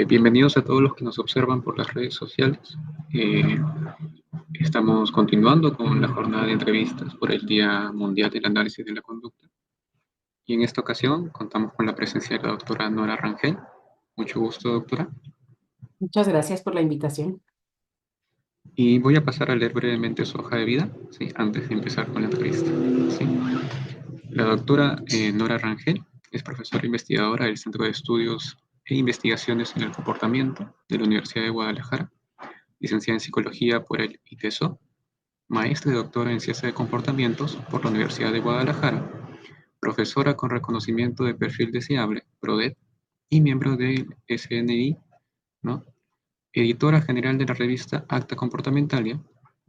Bienvenidos a todos los que nos observan por las redes sociales. Estamos continuando con la jornada de entrevistas por el Día Mundial del Análisis de la Conducta. Y en esta ocasión contamos con la presencia de la doctora Nora Rangel. Mucho gusto, doctora. Muchas gracias por la invitación. Y voy a pasar a leer brevemente su hoja de vida, ¿sí? Antes de empezar con la entrevista. ¿Sí? La doctora Nora Rangel es profesora investigadora del Centro de Estudios e Investigaciones en el Comportamiento de la Universidad de Guadalajara, licenciada en Psicología por el ITESO, maestra y doctora en Ciencia de Comportamientos por la Universidad de Guadalajara, profesora con reconocimiento de perfil deseable, PRODEP, y miembro del SNI, ¿no? Editora general de la revista Acta Comportamentalia,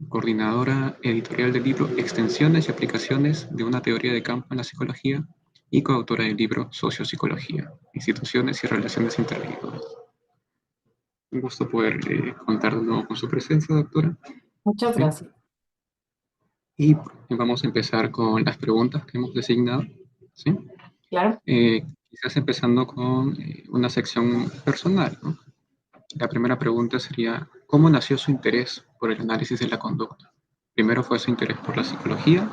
coordinadora editorial del libro Extensiones y aplicaciones de una teoría de campo en la psicología y coautora del libro Sociopsicología, Instituciones y Relaciones Interindividuales. Un gusto poder contar de nuevo con su presencia, doctora. Muchas ¿Sí? gracias. Y vamos a empezar con las preguntas que hemos designado, ¿sí? Claro. Quizás empezando con una sección personal, ¿no? La primera pregunta sería, ¿cómo nació su interés por el análisis de la conducta? ¿Primero fue su interés por la psicología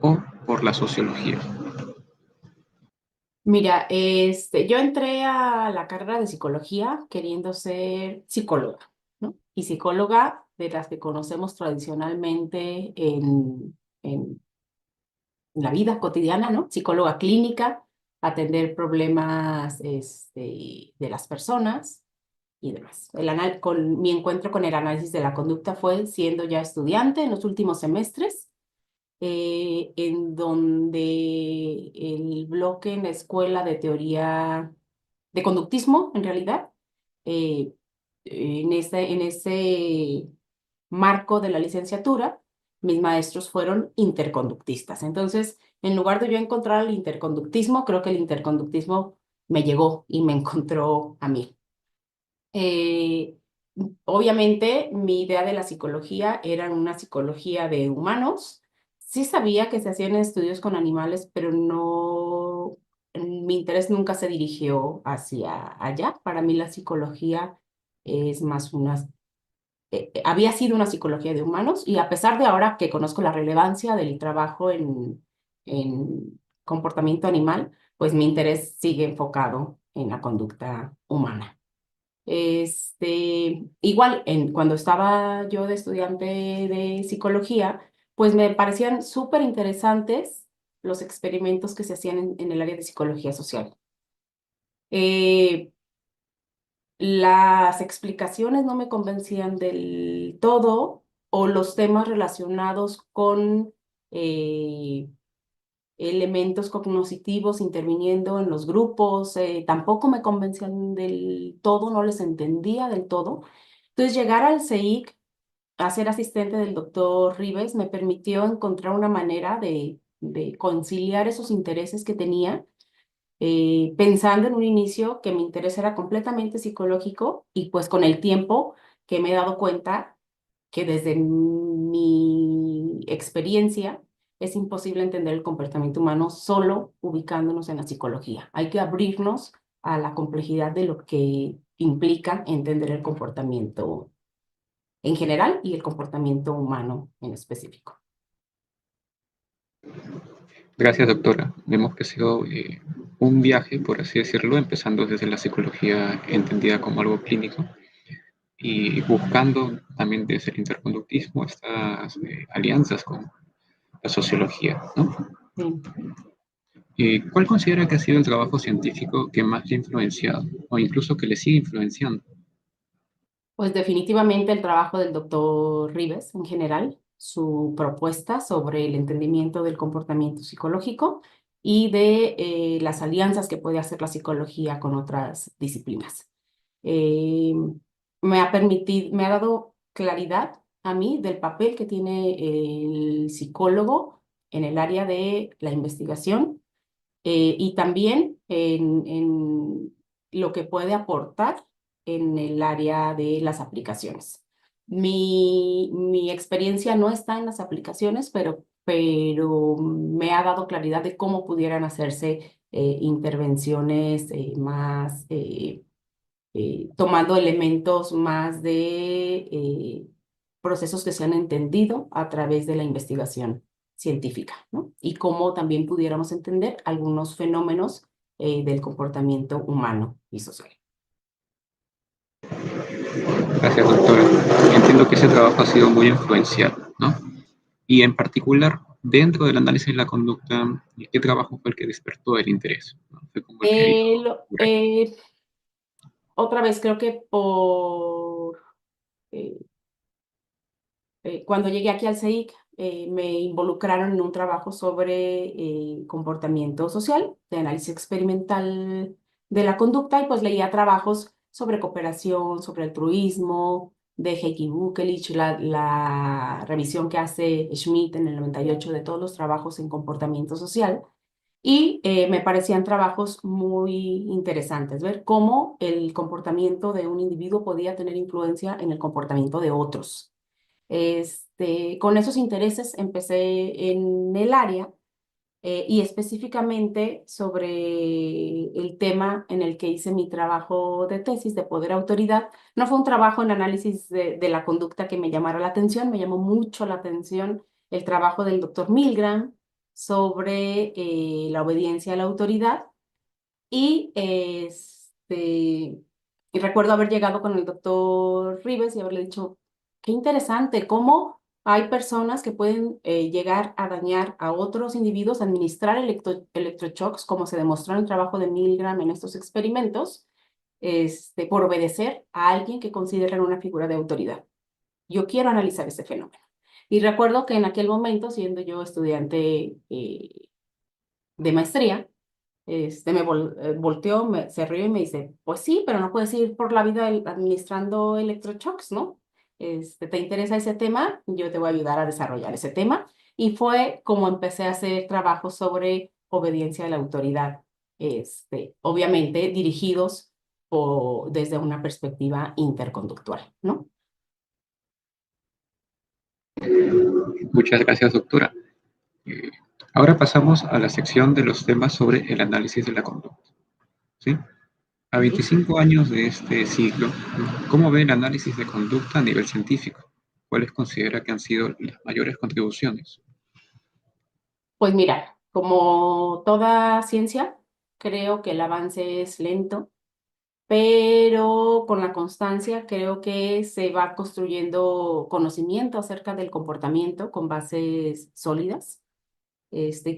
o por la sociología? Mira, yo entré a la carrera de psicología queriendo ser psicóloga, ¿no? Y psicóloga de las que conocemos tradicionalmente en la vida cotidiana, ¿no? Psicóloga clínica, atender problemas de las personas y demás. Con mi encuentro con el análisis de la conducta fue siendo ya estudiante en los últimos semestres, en donde el bloque en la escuela de teoría de conductismo, en realidad, eh, en ese marco de la licenciatura, mis maestros fueron interconductistas. Entonces, en lugar de yo encontrar el interconductismo, creo que el interconductismo me llegó y me encontró a mí. Eh, Obviamente, mi idea de la psicología era una psicología de humanos. Sí sabía que se hacían estudios con animales, pero no, mi interés nunca se dirigió hacia allá. Para mí la psicología es más había sido una psicología de humanos y a pesar de ahora que conozco la relevancia del trabajo en comportamiento animal, pues mi interés sigue enfocado en la conducta humana. Igual, cuando estaba yo de estudiante de psicología, pues me parecían súper interesantes los experimentos que se hacían en el área de psicología social. Eh, las explicaciones no me convencían del todo o los temas relacionados con eh, elementos cognitivos interviniendo en los grupos, tampoco me convencían del todo, no les entendía del todo. Entonces, llegar al CEIC a ser asistente del doctor Rives me permitió encontrar una manera de conciliar esos intereses que tenía, pensando en un inicio que mi interés era completamente psicológico y pues con el tiempo que me he dado cuenta que desde mi experiencia es imposible entender el comportamiento humano solo ubicándonos en la psicología. Hay que abrirnos a la complejidad de lo que implica entender el comportamiento en general y el comportamiento humano en específico. Gracias, doctora. Vemos que ha sido un viaje, por así decirlo, empezando desde la psicología entendida como algo clínico y buscando también desde el interconductismo estas alianzas con la sociología, ¿no? Sí. ¿Cuál considera que ha sido el trabajo científico que más le ha influenciado o incluso que le sigue influenciando? Pues definitivamente el trabajo del doctor Rives en general, su propuesta sobre el entendimiento del comportamiento psicológico y de las alianzas que puede hacer la psicología con otras disciplinas. Eh, me ha dado claridad a mí del papel que tiene el psicólogo en el área de la investigación, y también en lo que puede aportar en el área de las aplicaciones. Mi experiencia no está en las aplicaciones, pero me ha dado claridad de cómo pudieran hacerse intervenciones más tomando elementos más de procesos que se han entendido a través de la investigación científica, ¿no? Y cómo también pudiéramos entender algunos fenómenos del comportamiento humano y social. Gracias, doctora. Entiendo que ese trabajo ha sido muy influencial, ¿no? Y en particular, dentro del análisis de la conducta, ¿qué trabajo fue el que despertó el interés? ¿No? Fue como el que dijo, Eh, lo- por ahí. eh, Otra vez, creo que eh, cuando llegué aquí al CEIC, me involucraron en un trabajo sobre comportamiento social, de análisis experimental de la conducta, y pues leía trabajos sobre cooperación, sobre altruismo, de Heikki Bukelich, la revisión que hace Schmidt en el 98 de todos los trabajos en comportamiento social. Y me parecían trabajos muy interesantes, ver cómo el comportamiento de un individuo podía tener influencia en el comportamiento de otros. Con esos intereses empecé en el área y específicamente sobre el tema en el que hice mi trabajo de tesis de poder autoridad. No fue un trabajo en análisis de la conducta que me llamara la atención, me llamó mucho la atención el trabajo del doctor Milgram sobre la obediencia a la autoridad y, y recuerdo haber llegado con el doctor Rives y haberle dicho, qué interesante, cómo hay personas que pueden llegar a dañar a otros individuos, administrar electroshocks, como se demostró en el trabajo de Milgram en estos experimentos, por obedecer a alguien que consideran una figura de autoridad. Yo quiero analizar ese fenómeno. Y recuerdo que en aquel momento, siendo yo estudiante de maestría, volteó, se rió y me dice, pues sí, pero no puedes ir por la vida administrando electroshocks, ¿no? ¿Te interesa ese tema? Yo te voy a ayudar a desarrollar ese tema. Y fue como empecé a hacer trabajos sobre obediencia a la autoridad, obviamente dirigidos desde una perspectiva interconductual, ¿no? Muchas gracias, doctora. Eh, Ahora pasamos a la sección de los temas sobre el análisis de la conducta. ¿Sí? A ¿Sí? 25 años de este siglo, ¿cómo ve el análisis de conducta a nivel científico? ¿Cuáles considera que han sido las mayores contribuciones? Pues mira, como toda ciencia, creo que el avance es lento, pero con la constancia creo que se va construyendo conocimiento acerca del comportamiento con bases sólidas.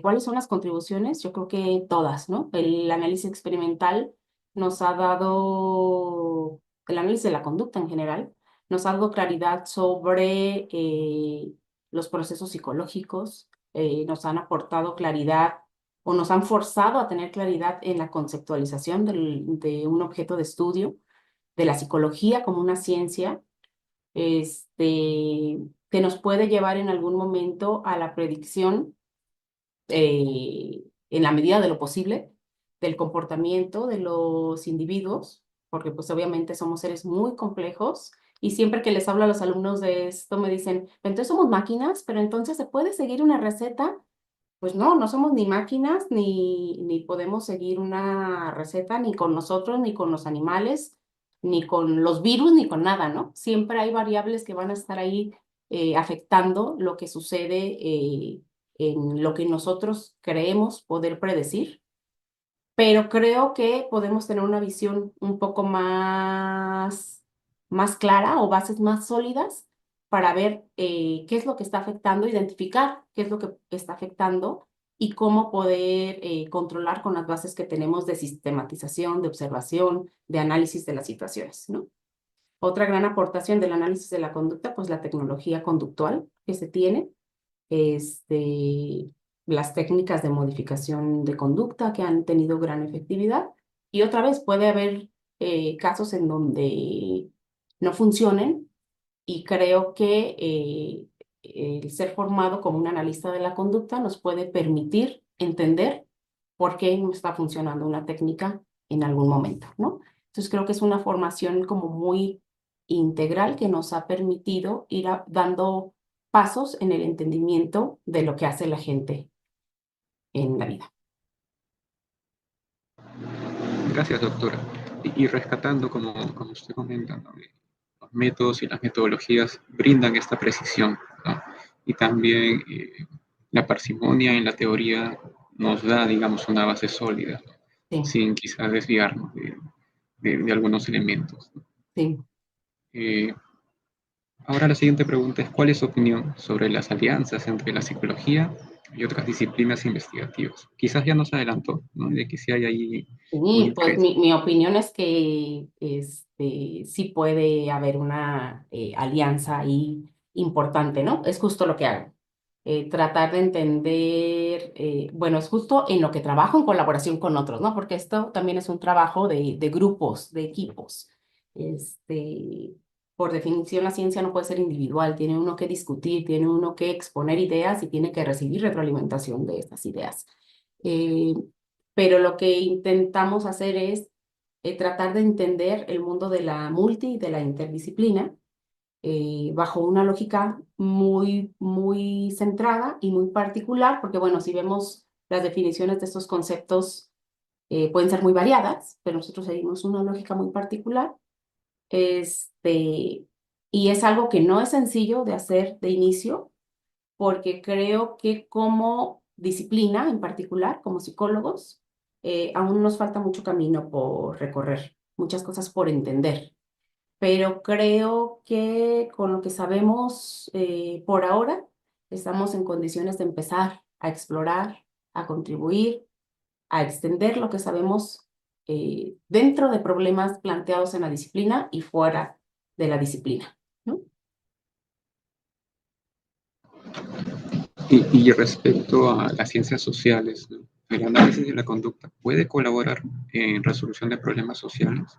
¿Cuáles son las contribuciones? Yo creo que todas, ¿no? El análisis experimental nos ha dado, el análisis de la conducta en general, nos ha dado claridad sobre los procesos psicológicos, nos han aportado claridad o nos han forzado a tener claridad en la conceptualización de un objeto de estudio, de la psicología como una ciencia, que nos puede llevar en algún momento a la predicción en la medida de lo posible del comportamiento de los individuos, porque pues obviamente somos seres muy complejos y siempre que les hablo a los alumnos de esto me dicen, entonces somos máquinas, pero entonces ¿se puede seguir una receta? Pues no, no somos ni máquinas, ni podemos seguir una receta ni con nosotros, ni con los animales, ni con los virus, ni con nada, ¿no? Siempre hay variables que van a estar ahí afectando lo que sucede en lo que nosotros creemos poder predecir, pero creo que podemos tener una visión un poco más clara o bases más sólidas para ver qué es lo que está afectando, identificar qué es lo que está afectando y cómo poder controlar con las bases que tenemos de sistematización, de observación, de análisis de las situaciones, ¿no? Otra gran aportación del análisis de la conducta, pues la tecnología conductual que se tiene, este, las técnicas de modificación de conducta que han tenido gran efectividad. Y otra vez puede haber casos en donde no funcionen y creo que el ser formado como un analista de la conducta nos puede permitir entender por qué no está funcionando una técnica en algún momento, ¿no? Entonces creo que es una formación como muy integral que nos ha permitido ir dando pasos en el entendimiento de lo que hace la gente en la vida. Gracias, doctora. Y rescatando, como usted comenta, ¿no? Los métodos y las metodologías brindan esta precisión, ¿no? Y también la parsimonia en la teoría nos da, digamos, una base sólida, ¿no? Sí, Sin quizás desviarnos de algunos elementos, ¿no? sí. Eh, Ahora la siguiente pregunta es, ¿cuál es su opinión sobre las alianzas entre la psicología y otras disciplinas investigativas? Quizás ya nos adelantó, ¿no? De que sí hay ahí un Sí, pues interés. mi opinión es que sí puede haber una alianza ahí importante, ¿no? Es justo lo que hago. Tratar de entender, bueno, es justo en lo que trabajo en colaboración con otros, ¿no? Porque esto también es un trabajo de grupos, de equipos. Este, por definición, la ciencia no puede ser individual, tiene uno que discutir, tiene uno que exponer ideas y tiene que recibir retroalimentación de estas ideas. Eh, pero lo que intentamos hacer es tratar de entender el mundo de la multi y de la interdisciplina bajo una lógica muy centrada y muy particular, porque bueno, si vemos las definiciones de estos conceptos pueden ser muy variadas, pero nosotros seguimos una lógica muy particular. Este, y es algo que no es sencillo de hacer de inicio, porque creo que como disciplina en particular, como psicólogos, aún nos falta mucho camino por recorrer, muchas cosas por entender, pero creo que con lo que sabemos por ahora, estamos en condiciones de empezar a explorar, a contribuir, a extender lo que sabemos dentro de problemas planteados en la disciplina y fuera de la disciplina, ¿no? Y respecto a las ciencias sociales, ¿no? El análisis de la conducta puede colaborar en resolución de problemas sociales.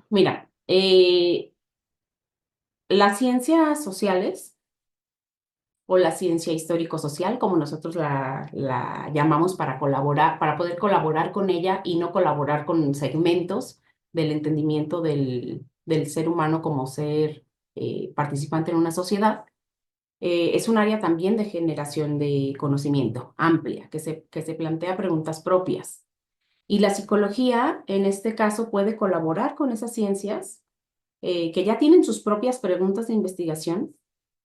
Mira, las ciencias sociales o la ciencia histórico-social, como nosotros la llamamos para colaborar, para poder colaborar con ella y no colaborar con segmentos del entendimiento del ser humano como ser participante en una sociedad. Es un área también de generación de conocimiento amplia, que se plantea preguntas propias. Y la psicología, en este caso, puede colaborar con esas ciencias que ya tienen sus propias preguntas de investigación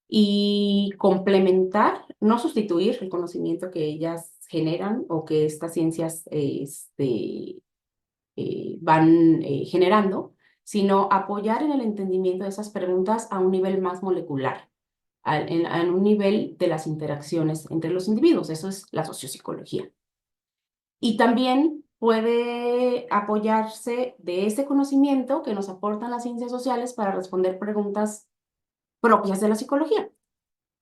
y complementar, no sustituir el conocimiento que ellas generan o que estas ciencias van generando, sino apoyar en el entendimiento de esas preguntas a un nivel más molecular, en un nivel de las interacciones entre los individuos. Eso es la sociopsicología. Y también puede apoyarse de ese conocimiento que nos aportan las ciencias sociales para responder preguntas propias de la psicología,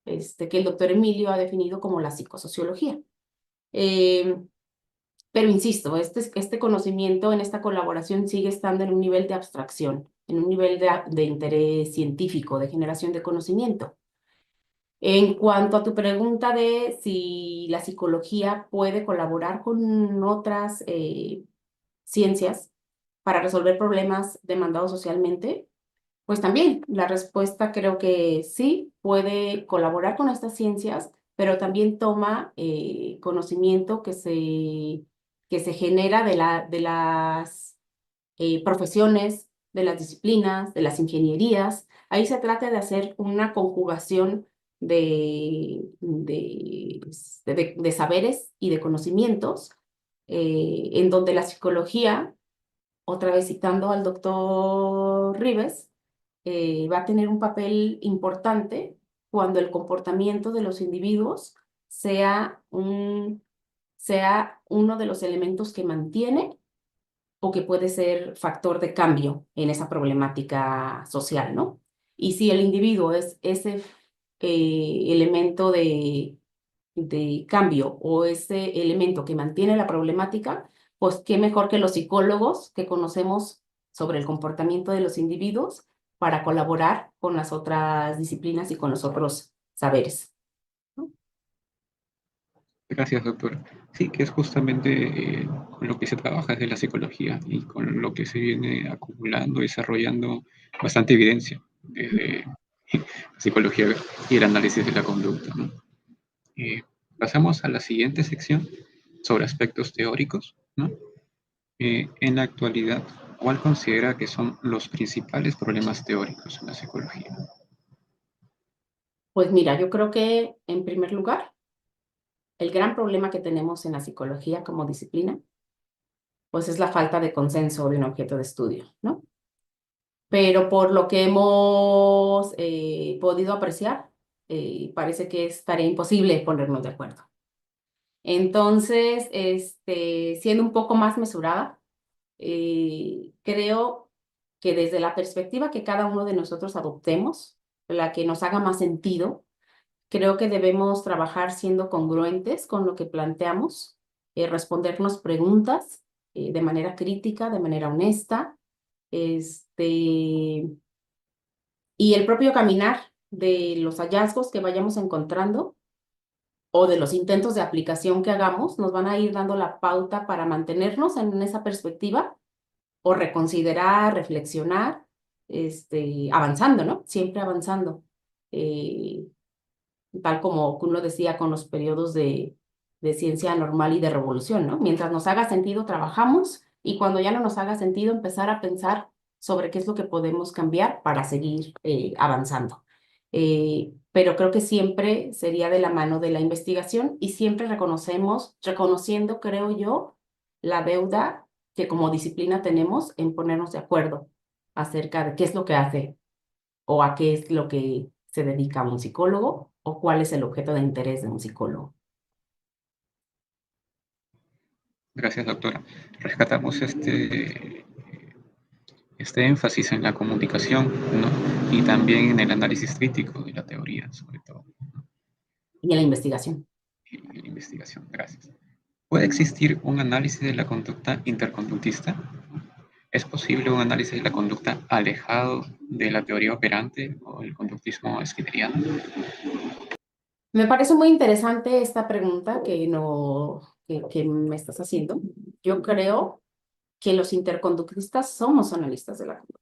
que el doctor Emilio ha definido como la psicosociología. Eh, pero insisto, este conocimiento en esta colaboración sigue estando en un nivel de abstracción, en un nivel de interés científico, de generación de conocimiento. En cuanto a tu pregunta de si la psicología puede colaborar con otras ciencias para resolver problemas demandados socialmente, pues también la respuesta creo que sí, puede colaborar con estas ciencias, pero también toma conocimiento que se genera de las profesiones, de las disciplinas, de las ingenierías. Ahí se trata de hacer una conjugación de saberes y de conocimientos, en donde la psicología, otra vez citando al doctor Rives, va a tener un papel importante cuando el comportamiento de los individuos sea uno de los elementos que mantiene o que puede ser factor de cambio en esa problemática social, ¿no? Y si el individuo es ese elemento de cambio o ese elemento que mantiene la problemática, pues qué mejor que los psicólogos que conocemos sobre el comportamiento de los individuos para colaborar con las otras disciplinas y con los otros saberes, ¿no? Gracias, doctor. Sí, que es justamente con lo que se trabaja desde la psicología y con lo que se viene acumulando, desarrollando bastante evidencia desde la psicología y el análisis de la conducta, ¿no? Pasamos a la siguiente sección sobre aspectos teóricos, ¿no? En la actualidad, ¿cuál considera que son los principales problemas teóricos en la psicología? Pues mira, yo creo que en primer lugar, el gran problema que tenemos en la psicología como disciplina, pues es la falta de consenso de un objeto de estudio, ¿no? Pero por lo que hemos podido apreciar, parece que es tarea imposible ponernos de acuerdo. Entonces, siendo un poco más mesurada, creo que desde la perspectiva que cada uno de nosotros adoptemos, la que nos haga más sentido, creo que debemos trabajar siendo congruentes con lo que planteamos, respondernos preguntas de manera crítica, de manera honesta, este, y el propio caminar de los hallazgos que vayamos encontrando o de los intentos de aplicación que hagamos, nos van a ir dando la pauta para mantenernos en esa perspectiva o reconsiderar, reflexionar, avanzando, ¿no? Siempre avanzando. Eh, Tal como uno decía con los periodos de ciencia normal y de revolución, ¿no? Mientras nos haga sentido, trabajamos y cuando ya no nos haga sentido, empezar a pensar sobre qué es lo que podemos cambiar para seguir avanzando. Pero creo que siempre sería de la mano de la investigación y siempre reconociendo, creo yo, la deuda que como disciplina tenemos en ponernos de acuerdo acerca de qué es lo que hace o a qué es lo que se dedica un psicólogo o cuál es el objeto de interés de un psicólogo. Gracias, doctora. Rescatamos este énfasis en la comunicación, ¿no? Y también en el análisis crítico de la teoría, sobre todo, Y en la investigación. y en la investigación. Gracias. ¿Puede existir un análisis de la conducta interconductista? ¿Es posible un análisis de la conducta alejado de la teoría operante o el conductismo skinneriano? Me parece muy interesante esta pregunta que, no, que me estás haciendo. Yo creo que los interconductistas somos analistas de la conducta.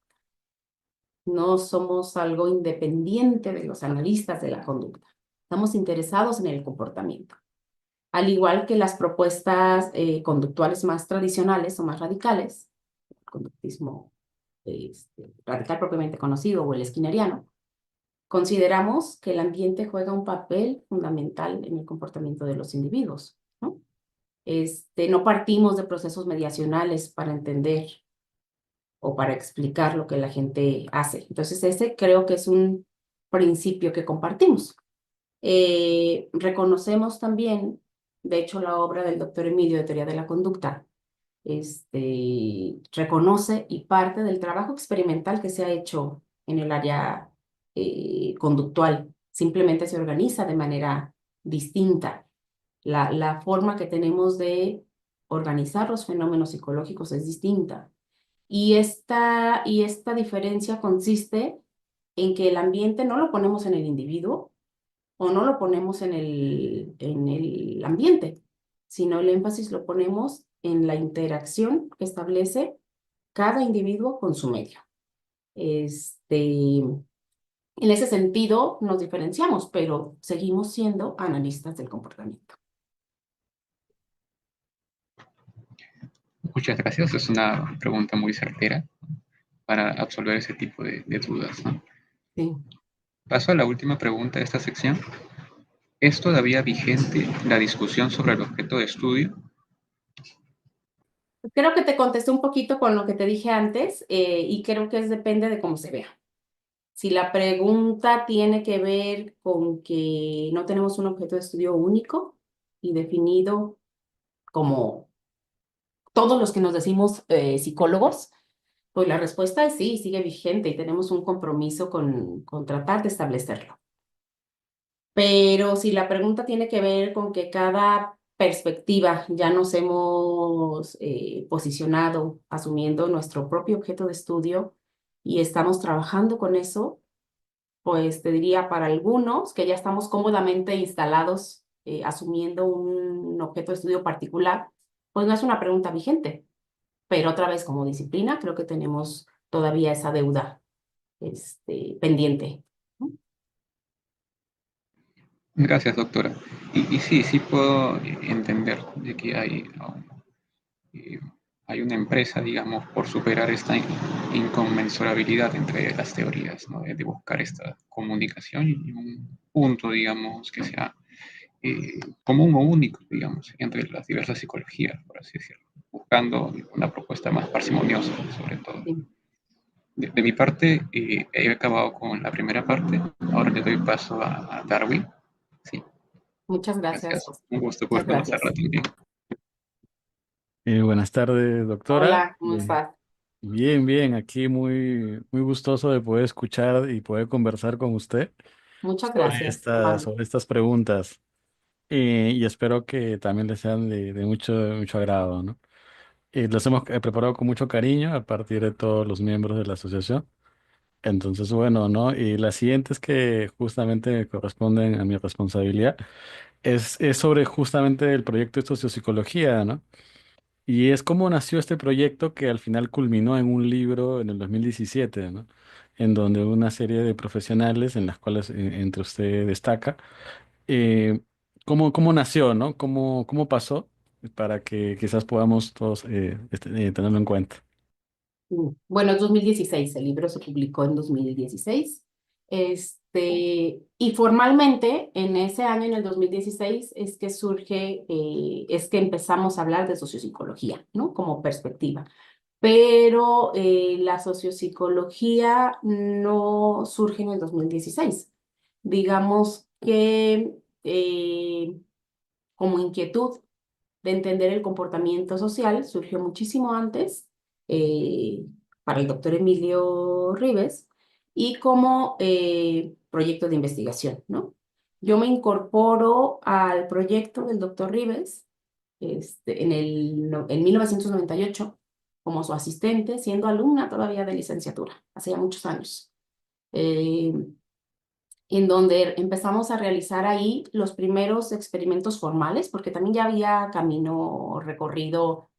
No somos algo independiente de los analistas de la conducta. Estamos interesados en el comportamiento. Al igual que las propuestas conductuales más tradicionales o más radicales, el conductismo radical propiamente conocido o el skinneriano, consideramos que el ambiente juega un papel fundamental en el comportamiento de los individuos, ¿no? No partimos de procesos mediacionales para entender o para explicar lo que la gente hace. Entonces, ese creo que es un principio que compartimos. Reconocemos también, de hecho, la obra del doctor Emilio de Teoría de la Conducta, reconoce y parte del trabajo experimental que se ha hecho en el área conductual. Simplemente se organiza de manera distinta. La forma que tenemos de organizar los fenómenos psicológicos es distinta. Y esta diferencia consiste en que el ambiente no lo ponemos en el individuo o no lo ponemos en el ambiente, sino el énfasis lo ponemos en la interacción que establece cada individuo con su medio. En ese sentido nos diferenciamos, pero seguimos siendo analistas del comportamiento. Muchas gracias. Es una pregunta muy certera para absolver ese tipo de dudas, ¿no? Sí. Paso a la última pregunta de esta sección. ¿Es todavía vigente la discusión sobre el objeto de estudio? Creo que te contesté un poquito con lo que te dije antes y creo que depende de cómo se vea. Si la pregunta tiene que ver con que no tenemos un objeto de estudio único y definido como todos los que nos decimos psicólogos, pues la respuesta es sí, sigue vigente y tenemos un compromiso con tratar de establecerlo. Pero si la pregunta tiene que ver con que cada perspectiva ya nos hemos posicionado asumiendo nuestro propio objeto de estudio y estamos trabajando con eso, pues te diría para algunos que ya estamos cómodamente instalados asumiendo un objeto de estudio particular, pues no es una pregunta vigente. Pero otra vez, como disciplina, creo que tenemos todavía esa deuda pendiente, ¿no? Gracias, doctora. Y sí, sí puedo entender de que eh, hay una empresa, digamos, por superar esta inconmensurabilidad entre las teorías, ¿no? De buscar esta comunicación y un punto, digamos, que sea común o único, digamos, entre las diversas psicologías, por así decirlo, buscando una propuesta más parsimoniosa, sobre todo. Sí. De mi parte, he acabado con la primera parte, ahora le doy paso a Darwin. Sí, Muchas gracias, gracias. José. Un gusto poder Muchas conocerla gracias. también. Buenas tardes, doctora. Hola, ¿cómo estás? Bien, bien, aquí muy gustoso de poder escuchar y poder conversar con usted Muchas sobre gracias, amable. sobre estas preguntas. Y espero que también les sean de mucho agrado, ¿no? Los hemos preparado con mucho cariño a partir de todos los miembros de la asociación. Entonces, bueno, ¿no? Y las siguientes que justamente corresponden a mi responsabilidad es sobre justamente el proyecto de sociopsicología, ¿no? Y es cómo nació este proyecto que al final culminó en un libro en el 2017, ¿no? En donde una serie de profesionales, en las cuales entre usted destaca, eh, cómo nació, ¿no? Cómo pasó para que quizás podamos todos tenerlo en cuenta. Bueno, es 2016, el libro se publicó en 2016. Y formalmente, en ese año, en el 2016, es que surge, es que empezamos a hablar de sociopsicología, ¿no? Como perspectiva. Pero la sociopsicología no surge en el 2016. Digamos que como inquietud de entender el comportamiento social surgió muchísimo antes eh, para el doctor Emilio Rives y como proyecto de investigación, ¿no? Yo me incorporo al proyecto del doctor Rives en 1998 como su asistente, siendo alumna todavía de licenciatura, hace ya muchos años. Eh, en donde empezamos a realizar ahí los primeros experimentos formales, porque también ya había camino recorrido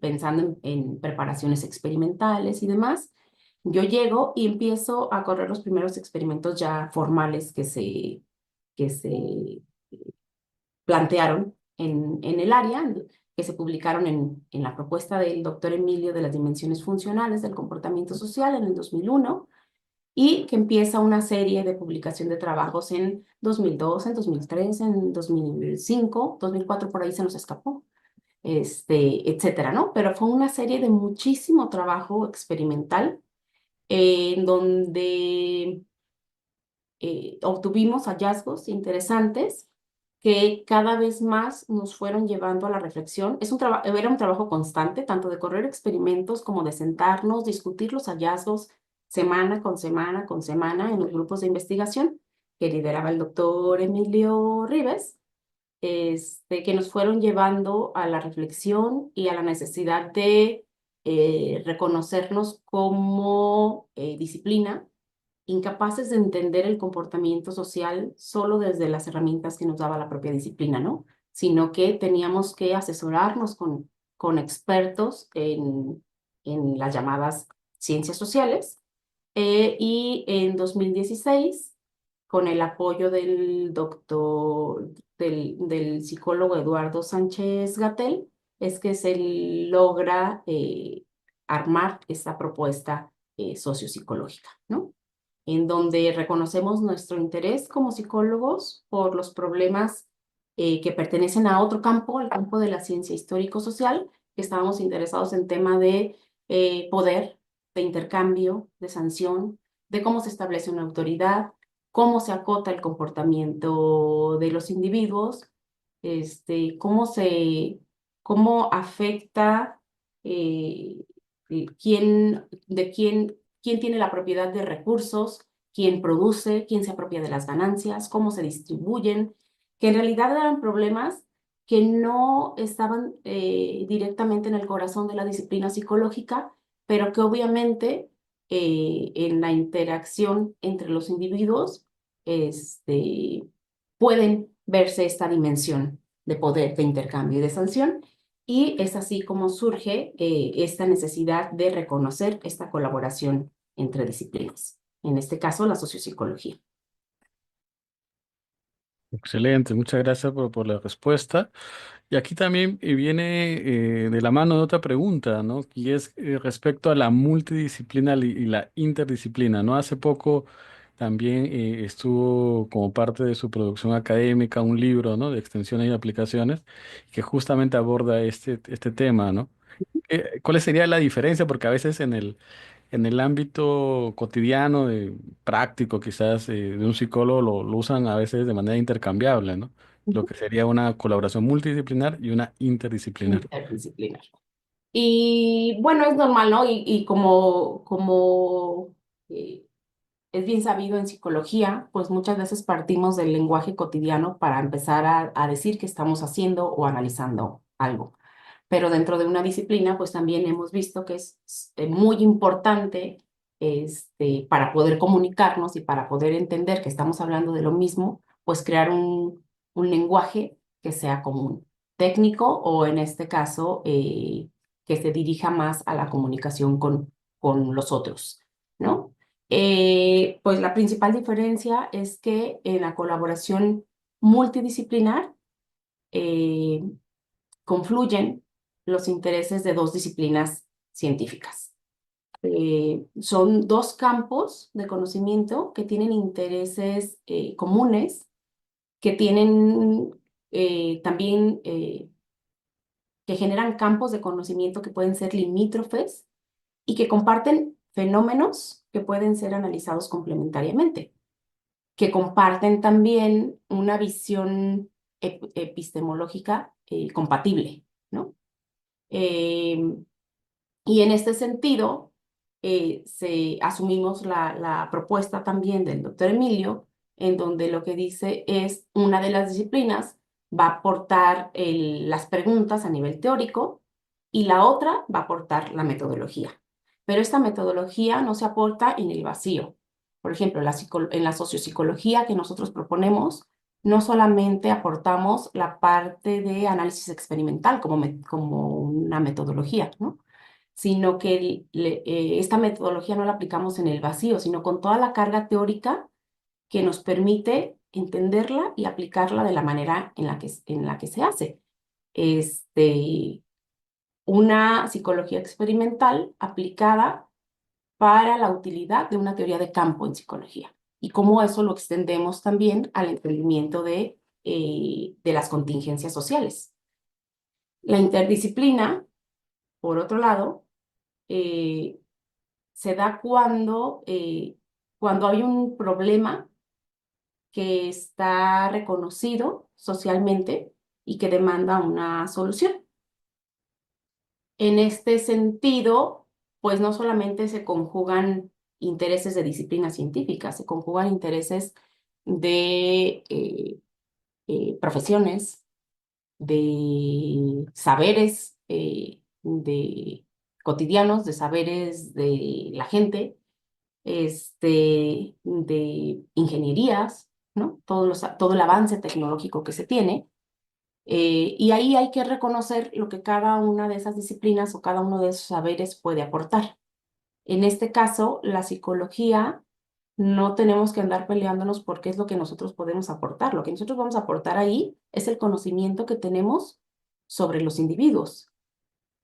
pensando en preparaciones experimentales y demás. Yo llego y empiezo a correr los primeros experimentos ya formales que se plantearon en el área, que se publicaron en la propuesta del doctor Emilio de las dimensiones funcionales del comportamiento social en el 2001 y que empieza una serie de publicación de trabajos en 2002, en 2003, en 2005, 2004 por ahí se nos escapó, etcétera, ¿no? Pero fue una serie de muchísimo trabajo experimental en donde obtuvimos hallazgos interesantes que cada vez más nos fueron llevando a la reflexión. Era un trabajo constante, tanto de correr experimentos como de sentarnos, discutir los hallazgos semana con semana con semana en los grupos de investigación que lideraba el doctor Emilio Rives, que nos fueron llevando a la reflexión y a la necesidad de reconocernos como disciplina incapaces de entender el comportamiento social solo desde las herramientas que nos daba la propia disciplina, ¿no? Sino que teníamos que asesorarnos con expertos en las llamadas ciencias sociales. Y en 2016, con el apoyo del psicólogo Eduardo Sánchez Gatell, es que se logra armar esta propuesta sociopsicológica, ¿no? En donde reconocemos nuestro interés como psicólogos por los problemas que pertenecen a otro campo, al campo de la ciencia histórico-social, que estábamos interesados en tema de poder, de intercambio, de sanción, de cómo se establece una autoridad, cómo se acota el comportamiento de los individuos, cómo afecta eh, quién tiene la propiedad de recursos, quién produce, quién se apropia de las ganancias, cómo se distribuyen, que en realidad eran problemas que no estaban directamente en el corazón de la disciplina psicológica, pero que obviamente en la interacción entre los individuos pueden verse esta dimensión de poder, de intercambio y de sanción. Y es así como surge esta necesidad de reconocer esta colaboración entre disciplinas, en este caso la sociopsicología. Excelente, muchas gracias por la respuesta. Y aquí también viene de la mano de otra pregunta, ¿no? Y es respecto a la multidisciplina y la interdisciplina, ¿no? Hace poco también estuvo como parte de su producción académica un libro, ¿no? De extensiones y aplicaciones que justamente aborda este tema, ¿no? ¿Cuál sería la diferencia? Porque a veces en el ámbito cotidiano, práctico, quizás de un psicólogo lo usan a veces de manera intercambiable, ¿no? Lo que sería una colaboración multidisciplinar y una interdisciplinar. Interdisciplinar. Y bueno, es normal, ¿no? Y como es bien sabido en psicología, pues muchas veces partimos del lenguaje cotidiano para empezar a decir que estamos haciendo o analizando algo. Pero dentro de una disciplina, pues también hemos visto que es muy importante para poder comunicarnos y para poder entender que estamos hablando de lo mismo, pues crear un lenguaje que sea común, técnico o en este caso que se dirija más a la comunicación con los otros, ¿no? Pues la principal diferencia es que en la colaboración multidisciplinar, eh, confluyen los intereses de dos disciplinas científicas. Son dos campos de conocimiento que tienen intereses comunes, que tienen también, que generan campos de conocimiento que pueden ser limítrofes y que comparten fenómenos que pueden ser analizados complementariamente, que comparten también una visión epistemológica compatible, ¿no? Eh, y en este sentido, asumimos la propuesta también del doctor Emilio, en donde lo que dice es una de las disciplinas va a aportar las preguntas a nivel teórico y la otra va a aportar la metodología. Pero esta metodología no se aporta en el vacío. Por ejemplo, en la sociopsicología que nosotros proponemos, no solamente aportamos la parte de análisis experimental como una metodología, ¿no? Sino que esta metodología no la aplicamos en el vacío, sino con toda la carga teórica que nos permite entenderla y aplicarla de la manera en la que se hace. Este, una psicología experimental aplicada para la utilidad de una teoría de campo en psicología y cómo eso lo extendemos también al entendimiento de las contingencias sociales. La interdisciplina, por otro lado, eh, se da cuando hay un problema que está reconocido socialmente y que demanda una solución. En este sentido, pues no solamente se conjugan intereses de disciplinas científicas, se conjugan intereses de profesiones, de saberes de cotidianos, de saberes de la gente, de ingenierías, ¿no? Todo el avance tecnológico que se tiene. Y ahí hay que reconocer lo que cada una de esas disciplinas o cada uno de esos saberes puede aportar. En este caso, la psicología, no tenemos que andar peleándonos por qué es lo que nosotros podemos aportar. Lo que nosotros vamos a aportar ahí es el conocimiento que tenemos sobre los individuos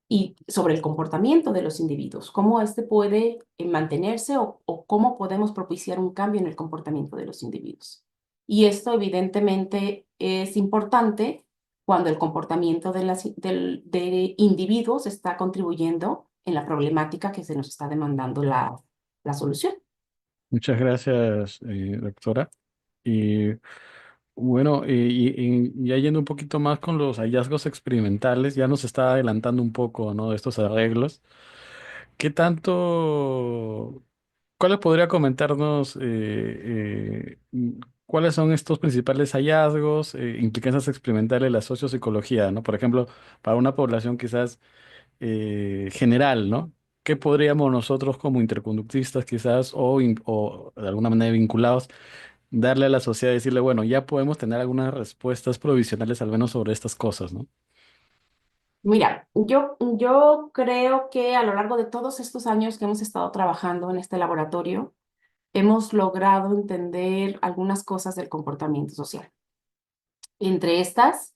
y sobre el comportamiento de los individuos, cómo éste puede mantenerse o cómo podemos propiciar un cambio en el comportamiento de los individuos. Y esto evidentemente es importante cuando el comportamiento de individuos está contribuyendo en la problemática que se nos está demandando la solución. Muchas gracias, doctora. Y bueno, ya yendo un poquito más con los hallazgos experimentales, ya nos está adelantando un poco, ¿no? De estos arreglos. ¿Qué tanto, cuáles podría comentarnos, cuáles son estos principales hallazgos, implicancias experimentales de la sociopsicología, ¿no? Por ejemplo, para una población quizás general, ¿no? ¿Qué podríamos nosotros como interconductistas quizás o de alguna manera vinculados darle a la sociedad y decirle, bueno, ya podemos tener algunas respuestas provisionales al menos sobre estas cosas, ¿no? Mira, yo creo que a lo largo de todos estos años que hemos estado trabajando en este laboratorio, hemos logrado entender algunas cosas del comportamiento social. Entre estas,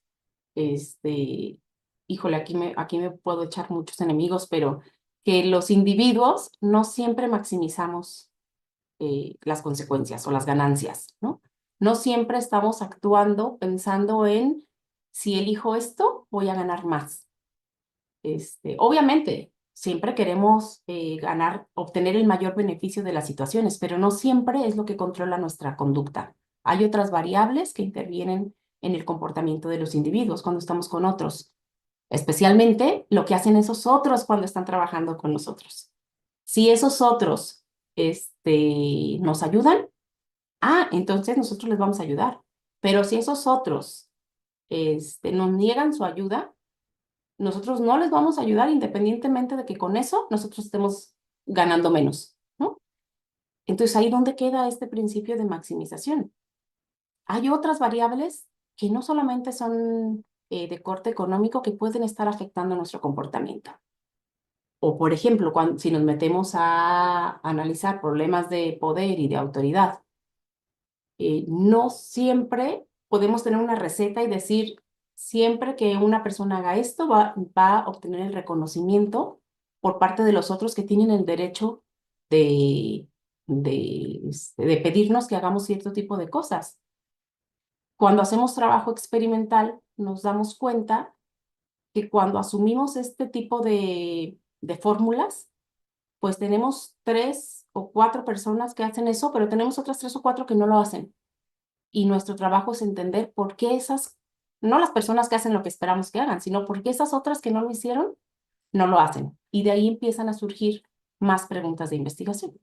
este, híjole, aquí me puedo echar muchos enemigos, pero que los individuos no siempre maximizamos las consecuencias o las ganancias, ¿no? No siempre estamos actuando pensando en si elijo esto, voy a ganar más. Obviamente, siempre queremos ganar, obtener el mayor beneficio de las situaciones, pero no siempre es lo que controla nuestra conducta. Hay otras variables que intervienen en el comportamiento de los individuos cuando estamos con otros, especialmente lo que hacen esos otros cuando están trabajando con nosotros. Si esos otros nos ayudan, entonces nosotros les vamos a ayudar. Pero si esos otros nos niegan su ayuda, nosotros no les vamos a ayudar independientemente de que con eso nosotros estemos ganando menos, ¿no? Entonces, ahí donde queda este principio de maximización. Hay otras variables que no solamente son de corte económico que pueden estar afectando nuestro comportamiento. O, por ejemplo, si nos metemos a analizar problemas de poder y de autoridad, no siempre podemos tener una receta y decir, siempre que una persona haga esto, va a obtener el reconocimiento por parte de los otros que tienen el derecho de, de pedirnos que hagamos cierto tipo de cosas. Cuando hacemos trabajo experimental, nos damos cuenta que cuando asumimos este tipo de fórmulas, pues tenemos 3 o 4 personas que hacen eso, pero tenemos otras 3 o 4 que no lo hacen. Y nuestro trabajo es entender por qué no las personas que hacen lo que esperamos que hagan, sino por qué esas otras que no lo hicieron, no lo hacen. Y de ahí empiezan a surgir más preguntas de investigación,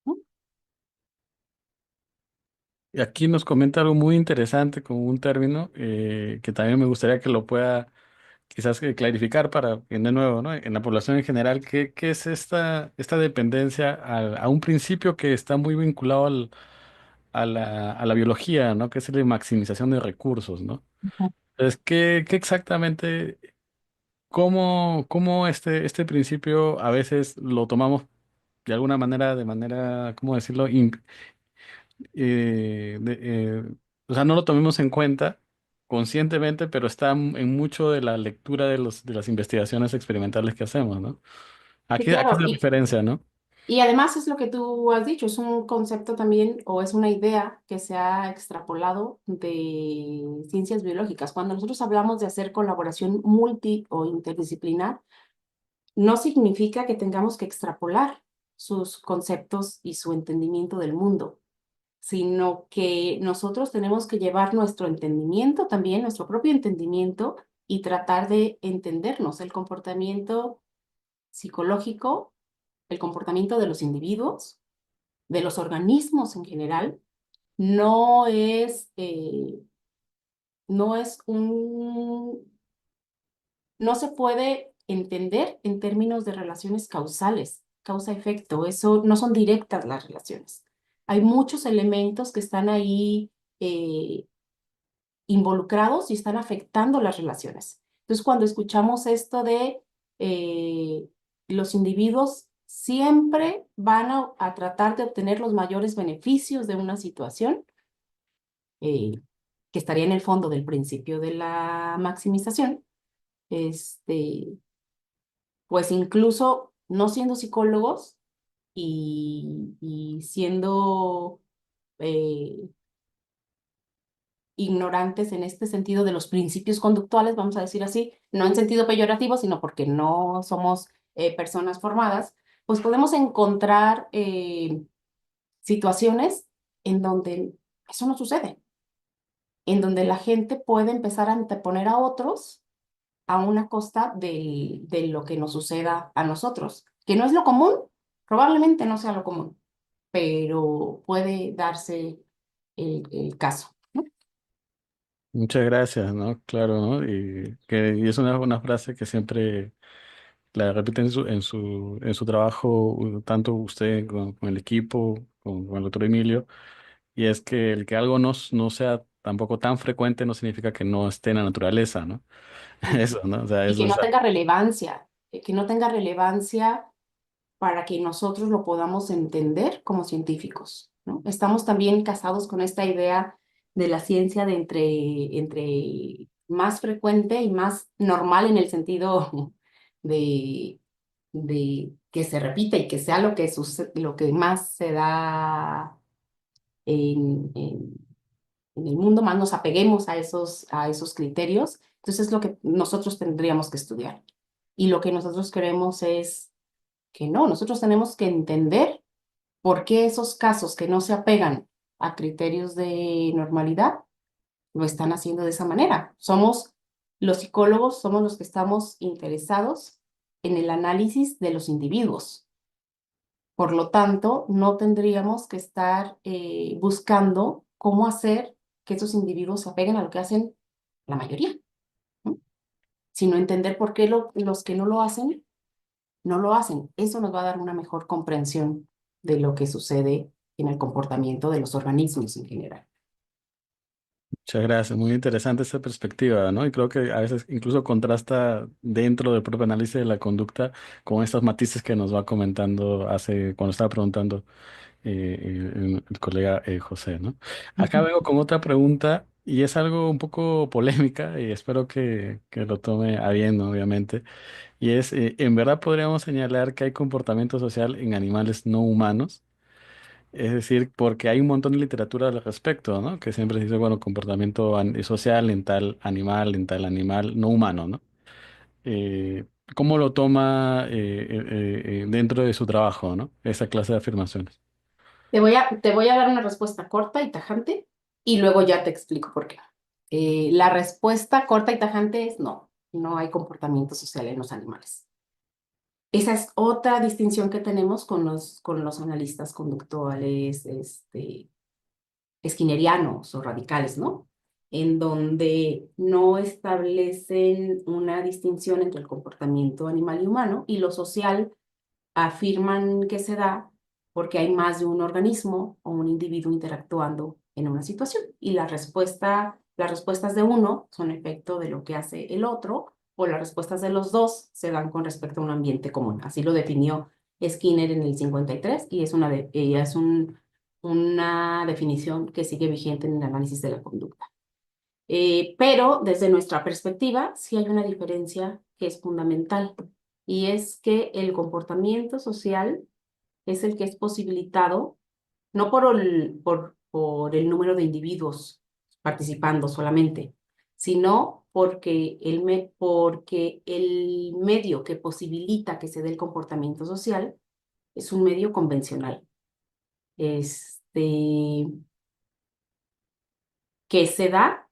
¿no? Y aquí nos comenta algo muy interesante con un término que también me gustaría que lo pueda quizás clarificar para, que, de nuevo, ¿no? En la población en general, ¿qué es esta dependencia a un principio que está muy vinculado a la biología, ¿no? Que es la maximización de recursos, ¿no? Ujú. Entonces, qué exactamente, cómo este principio a veces lo tomamos de alguna manera, ¿cómo decirlo? O sea, no lo tomemos en cuenta conscientemente, pero está en mucho de la lectura de las investigaciones experimentales que hacemos, ¿no? Sí, Aquí claro. es la referencia, ¿no? Y además es lo que tú has dicho, es un concepto también o es una idea que se ha extrapolado de ciencias biológicas. Cuando nosotros hablamos de hacer colaboración multi o interdisciplinar, no significa que tengamos que extrapolar sus conceptos y su entendimiento del mundo, sino que nosotros tenemos que llevar nuestro entendimiento también, nuestro propio entendimiento y tratar de entendernos el comportamiento psicológico, el comportamiento de los individuos, de los organismos en general. No es, no es un no se puede entender en términos de relaciones causales, causa-efecto. Eso no son directas las relaciones. Hay muchos elementos que están ahí eh, involucrados y están afectando las relaciones. Entonces, cuando escuchamos esto de eh, los individuos siempre van a tratar de obtener los mayores beneficios de una situación, eh, que estaría en el fondo del principio de la maximización, este, pues incluso no siendo psicólogos y siendo eh, ignorantes en este sentido de los principios conductuales, vamos a decir así, no en sentido peyorativo, sino porque no somos personas formadas, pues podemos encontrar situaciones en donde eso no sucede, en donde la gente puede empezar a anteponer a otros a una costa de lo que nos suceda a nosotros, que no es lo común, probablemente no sea lo común, pero puede darse el caso, ¿no? Muchas gracias, ¿no? Claro, ¿no? Y es una frase que siempre la repite en su trabajo, tanto usted con el equipo, con el doctor Emilio, y es que el que algo no sea tampoco tan frecuente no significa que no esté en la naturaleza, ¿no? Eso, ¿no? O sea, Y eso que es... no tenga relevancia, que no tenga relevancia para que nosotros lo podamos entender como científicos, ¿no? Estamos también casados con esta idea de la ciencia de entre más frecuente y más normal en el sentido de, de que se repita y que sea lo que más se da en el mundo, más nos apeguemos a esos criterios. Entonces es lo que nosotros tendríamos que estudiar. Y lo que nosotros queremos es que no, nosotros tenemos que entender por qué esos casos que no se apegan a criterios de normalidad lo están haciendo de esa manera. Los psicólogos, somos los que estamos interesados en el análisis de los individuos. Por lo tanto, no tendríamos que estar buscando cómo hacer que esos individuos se apeguen a lo que hacen la mayoría, ¿no? Sino entender por qué los que no lo hacen, no lo hacen. Eso nos va a dar una mejor comprensión de lo que sucede en el comportamiento de los organismos en general. Muchas gracias, muy interesante esa perspectiva, ¿no? Y creo que a veces incluso contrasta dentro del propio análisis de la conducta con estos matices que nos va comentando cuando estaba preguntando el colega José, ¿no? Acá vengo con otra pregunta y es algo un poco polémica y espero que lo tome a bien, ¿no? Obviamente. Y es, ¿en verdad podríamos señalar que hay comportamiento social en animales no humanos? Es decir, porque hay un montón de literatura al respecto, ¿no? Que siempre se dice, bueno, comportamiento social en tal animal no humano, ¿no? Eh, ¿Cómo lo toma dentro de su trabajo, ¿no? Esa clase de afirmaciones. Te voy a dar una respuesta corta y tajante y luego ya te explico por qué. La respuesta corta y tajante es no, no hay comportamiento social en los animales. Esa es otra distinción que tenemos con los analistas conductuales, skinnerianos o radicales, ¿no? En donde no establecen una distinción entre el comportamiento animal y humano y lo social afirman que se da porque hay más de un organismo o un individuo interactuando en una situación y las respuestas de uno son efecto de lo que hace el otro o las respuestas de los dos se dan con respecto a un ambiente común. Así lo definió Skinner en el 53 y una definición que sigue vigente en el análisis de la conducta. Pero desde nuestra perspectiva, sí hay una diferencia que es fundamental, y es que el comportamiento social es el que es posibilitado no por el número de individuos participando solamente, sino porque el medio que posibilita que se dé el comportamiento social es un medio convencional, que se da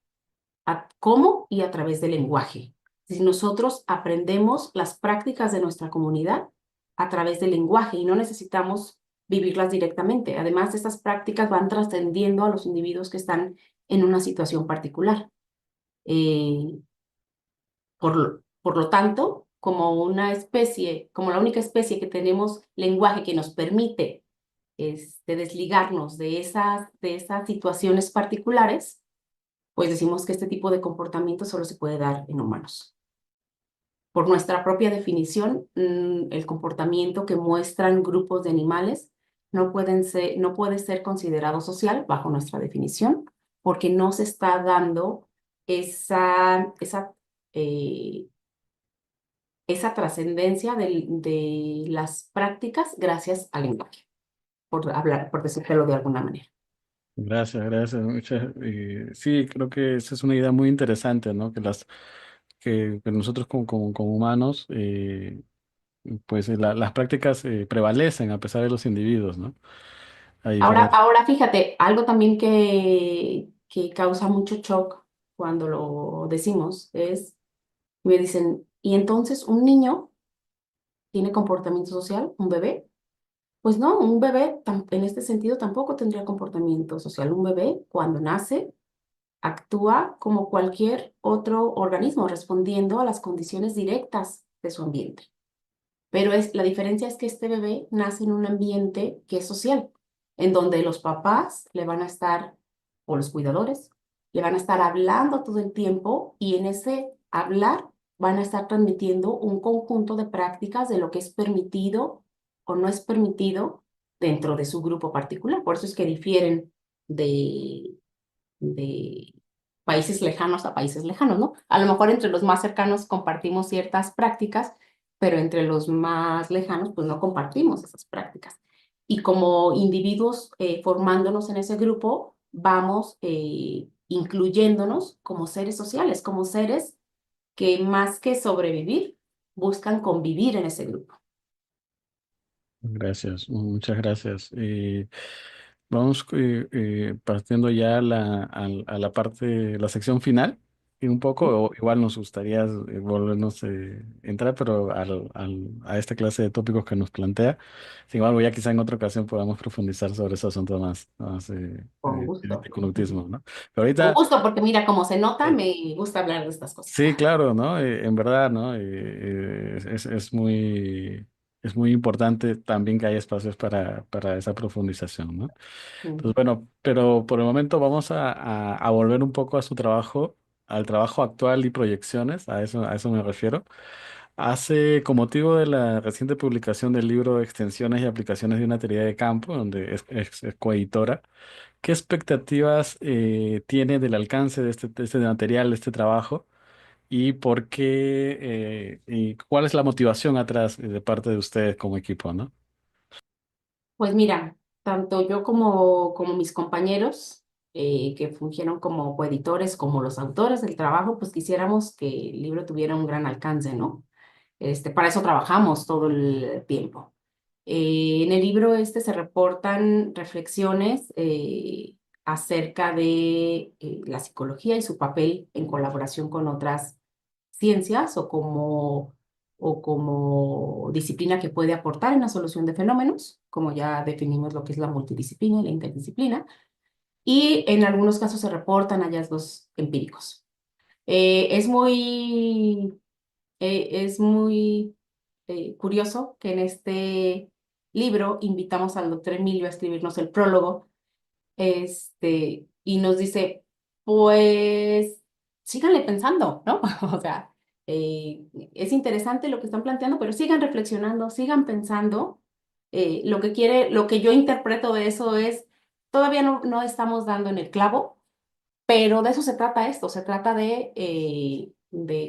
cómo y a través del lenguaje. Si nosotros aprendemos las prácticas de nuestra comunidad a través del lenguaje y no necesitamos vivirlas directamente. Además, estas prácticas van trascendiendo a los individuos que están en una situación particular. Eh, por lo tanto, como la única especie que tenemos lenguaje que nos permite desligarnos de esas situaciones particulares, pues decimos que este tipo de comportamiento solo se puede dar en humanos. Por nuestra propia definición, el comportamiento que muestran grupos de animales no puede ser considerado social bajo nuestra definición, porque no se está dando eh, esa trascendencia de las prácticas gracias al lenguaje, por decirlo de alguna manera. Gracias, gracias. Sí, creo que esa es una idea muy interesante, ¿no? Que nosotros como humanos, pues las prácticas prevalecen a pesar de los individuos, ¿no? A diferencia. Ahora fíjate, algo también que causa mucho shock cuando lo decimos me dicen, ¿y entonces un niño tiene comportamiento social? ¿Un bebé? Pues no, un bebé en este sentido tampoco tendría comportamiento social. Un bebé cuando nace actúa como cualquier otro organismo, respondiendo a las condiciones directas de su ambiente. Pero la diferencia es que este bebé nace en un ambiente que es social. en donde los papás le van a estar, o los cuidadores, le van a estar hablando todo el tiempo y en ese hablar van a estar transmitiendo un conjunto de prácticas de lo que es permitido o no es permitido dentro de su grupo particular. Por eso es que difieren de países lejanos a países lejanos, ¿no? A lo mejor entre los más cercanos compartimos ciertas prácticas, pero entre los más lejanos, pues no compartimos esas prácticas. Y como individuos formándonos en ese grupo, vamos incluyéndonos como seres sociales, como seres que más que sobrevivir, buscan convivir en ese grupo. Gracias, muchas gracias. Vamos partiendo ya a a la parte, la sección final, y un poco, o igual nos gustaría volvernos a entrar, pero a esta clase de tópicos que nos plantea. Sin embargo, ya quizá en otra ocasión podamos profundizar sobre ese asunto más Con de gusto. conductismo, ¿no? Pero Con ahorita, gusto, porque mira, como se nota, eh, me gusta hablar de estas cosas. sí, claro, ¿no? En verdad, ¿no? Es muy importante también que haya espacios para esa profundización, ¿no? Entonces, Mm. bueno, pero por el momento vamos a volver un poco a su trabajo, al trabajo actual y proyecciones, a eso me refiero. Hace, con motivo de la reciente publicación del libro Extensiones y aplicaciones de una teoría de campo, donde es coeditora, ¿qué expectativas tiene del alcance de este material, de este trabajo? ¿Y por qué, y cuál es la motivación atrás de parte de ustedes como equipo, ¿no? Pues mira, tanto yo como mis compañeros que fungieron como coeditores, como los autores del trabajo, pues quisiéramos que el libro tuviera un gran alcance, ¿no? Para eso trabajamos todo el tiempo. En el libro se reportan reflexiones acerca de la psicología y su papel en colaboración con otras ciencias o como disciplina que puede aportar en la solución de fenómenos, como ya definimos lo que es la multidisciplina y la interdisciplina, y en algunos casos se reportan hallazgos empíricos. Es muy curioso que en este libro invitamos al doctor Emilio a escribirnos el prólogo, y nos dice, pues, síganle pensando, ¿no? O sea, es interesante lo que están planteando, pero sigan reflexionando, sigan pensando. Lo que yo interpreto de eso es, todavía no estamos dando en el clavo, pero de eso se trata esto, se trata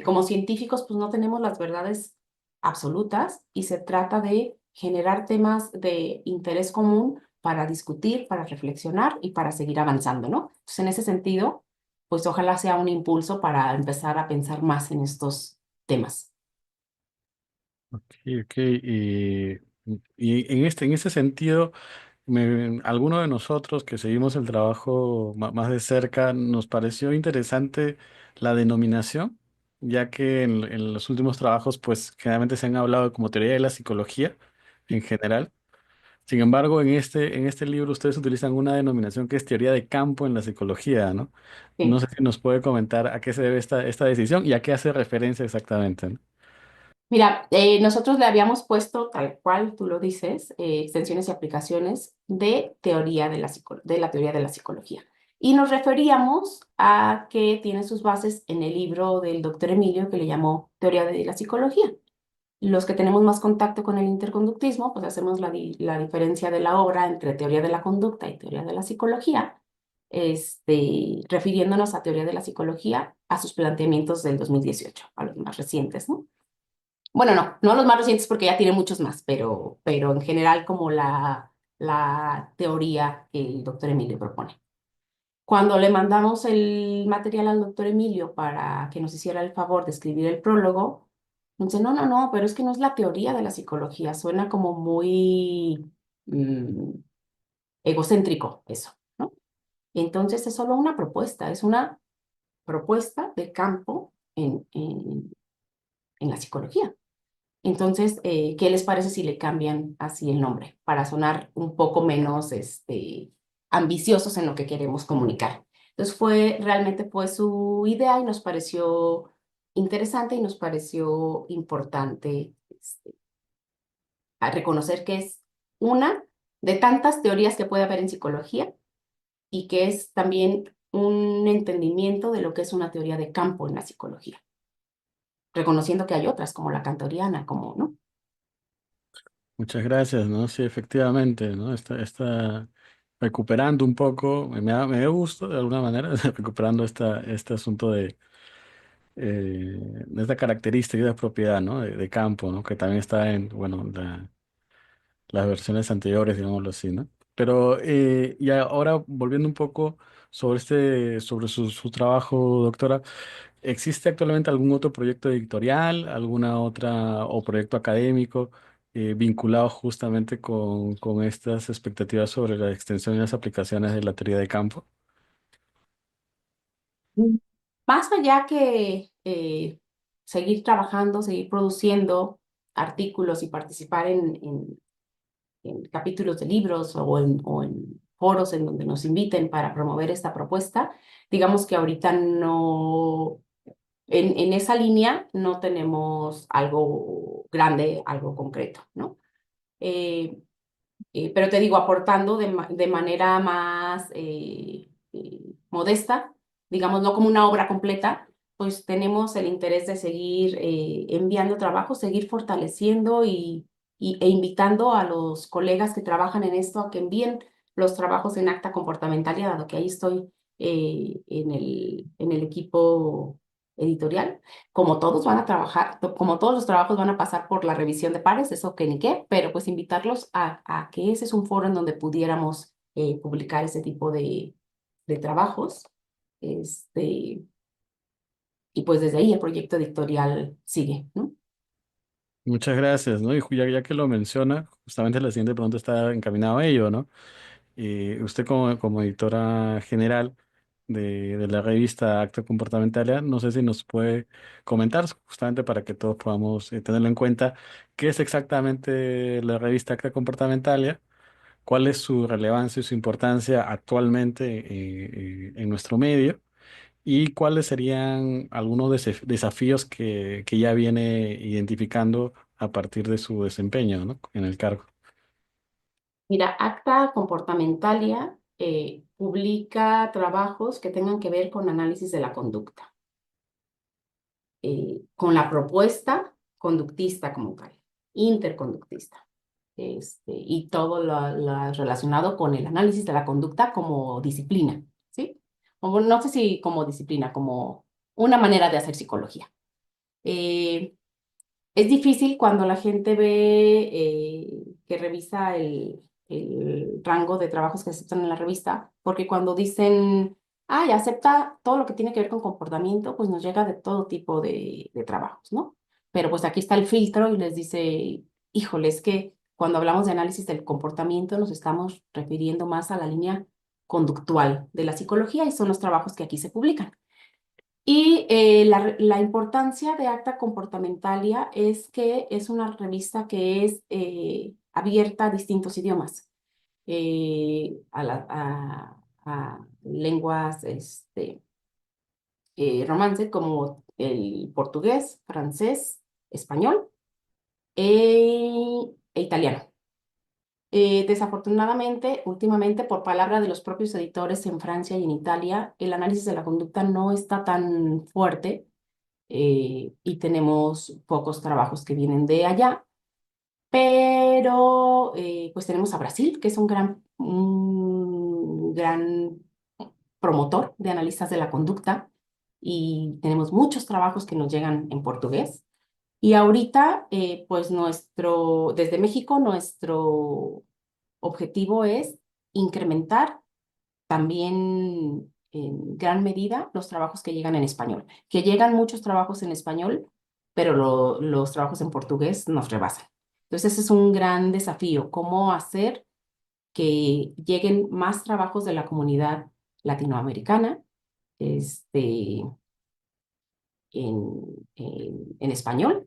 como científicos, pues no tenemos las verdades absolutas y se trata de generar temas de interés común para discutir, para reflexionar y para seguir avanzando, ¿no? Entonces, en ese sentido, pues ojalá sea un impulso para empezar a pensar más en estos temas. Ok, ok. Y en ese sentido, alguno de nosotros que seguimos el trabajo más de cerca, nos pareció interesante la denominación, ya que en los últimos trabajos, pues generalmente se han hablado como teoría de la psicología en general. Sin embargo, en este libro ustedes utilizan una denominación que es teoría de campo en la psicología, ¿no? No Sí. sé si nos puede comentar a qué se debe esta decisión y a qué hace referencia exactamente, ¿no? Mira, nosotros le habíamos puesto, tal cual tú lo dices, extensiones y aplicaciones de teoría de la teoría de la psicología. Y nos referíamos a que tiene sus bases en el libro del doctor Emilio que le llamó Teoría de la Psicología. Los que tenemos más contacto con el interconductismo, pues hacemos la diferencia de la obra entre teoría de la conducta y teoría de la psicología, refiriéndonos a teoría de la psicología a sus planteamientos del 2018, a los más recientes, ¿no? Bueno, no los más recientes porque ya tiene muchos más, pero en general como la teoría que el doctor Emilio propone. Cuando le mandamos el material al doctor Emilio para que nos hiciera el favor de escribir el prólogo, dice, no, pero es que no es la teoría de la psicología, suena como muy mm, egocéntrico eso, ¿no? Entonces es solo una propuesta, es una propuesta de campo en la psicología. Entonces, ¿qué les parece si le cambian así el nombre para sonar un poco menos ambiciosos en lo que queremos comunicar? Entonces, realmente fue su idea y nos pareció interesante y nos pareció importante a reconocer que es una de tantas teorías que puede haber en psicología y que es también un entendimiento de lo que es una teoría de campo en la psicología, reconociendo que hay otras, como la kantoriana, como, ¿no? Muchas gracias, ¿no? Sí, efectivamente, ¿no? Recuperando un poco, me da gusto de alguna manera, recuperando este asunto de esta característica de propiedad, ¿no? De campo, ¿no? Que también está en, bueno, las versiones anteriores, digámoslo así, ¿no? Pero, y ahora volviendo un poco sobre su trabajo, doctora, ¿existe actualmente algún otro proyecto editorial, alguna otra o proyecto académico vinculado justamente con estas expectativas sobre la extensión y las aplicaciones de la teoría de campo? Mm. Más allá que seguir trabajando, seguir produciendo artículos y participar en capítulos de libros o en foros en donde nos inviten para promover esta propuesta, digamos que ahorita no, en esa línea no tenemos algo grande, algo concreto, ¿no? Eh, pero te digo, aportando de manera más modesta, digamos, no como una obra completa, pues tenemos el interés de seguir enviando trabajo, seguir fortaleciendo e invitando a los colegas que trabajan en esto a que envíen los trabajos en acta comportamental, y dado que ahí estoy en el equipo editorial, como todos van a trabajar, como todos los trabajos van a pasar por la revisión de pares, eso que ni qué, pero pues invitarlos a que ese es un foro en donde pudiéramos publicar ese tipo de trabajos. Este, y pues desde ahí el proyecto editorial sigue, ¿no? Muchas gracias, ¿no? Y ya que lo menciona, justamente la siguiente pregunta está encaminada a ello, ¿no? Usted como editora general de la revista Acta Comportamentalia, no sé si nos puede comentar, justamente para que todos podamos tenerlo en cuenta, qué es exactamente la revista Acta Comportamentalia, cuál es su relevancia y su importancia actualmente en nuestro medio y cuáles serían algunos desafíos que ya viene identificando a partir de su desempeño, ¿no? En el cargo. Mira, Acta Comportamentalia publica trabajos que tengan que ver con análisis de la conducta, con la propuesta conductista como tal, interconductista. Y todo lo relacionado con el análisis de la conducta como disciplina, ¿sí? Como, no sé si como disciplina, como una manera de hacer psicología. Eh, es difícil cuando la gente ve que revisa el rango de trabajos que aceptan en la revista, porque cuando dicen, ay, acepta todo lo que tiene que ver con comportamiento, pues nos llega de todo tipo de trabajos, ¿no? Pero pues aquí está el filtro y les dice, híjole, es que cuando hablamos de análisis del comportamiento nos estamos refiriendo más a la línea conductual de la psicología y son los trabajos que aquí se publican. Y la importancia de Acta Comportamentalia es que es una revista que es abierta a distintos idiomas, a lenguas romance como el portugués, francés, español e italiano. Desafortunadamente, últimamente, por palabra de los propios editores en Francia y en Italia, el análisis de la conducta no está tan fuerte y tenemos pocos trabajos que vienen de allá, pero pues tenemos a Brasil, que es un gran promotor de analistas de la conducta, y tenemos muchos trabajos que nos llegan en portugués. Y ahorita, pues desde México, nuestro objetivo es incrementar también en gran medida los trabajos que llegan en español, que llegan muchos trabajos en español, pero los trabajos en portugués nos rebasan. Entonces, ese es un gran desafío, cómo hacer que lleguen más trabajos de la comunidad latinoamericana este, en español,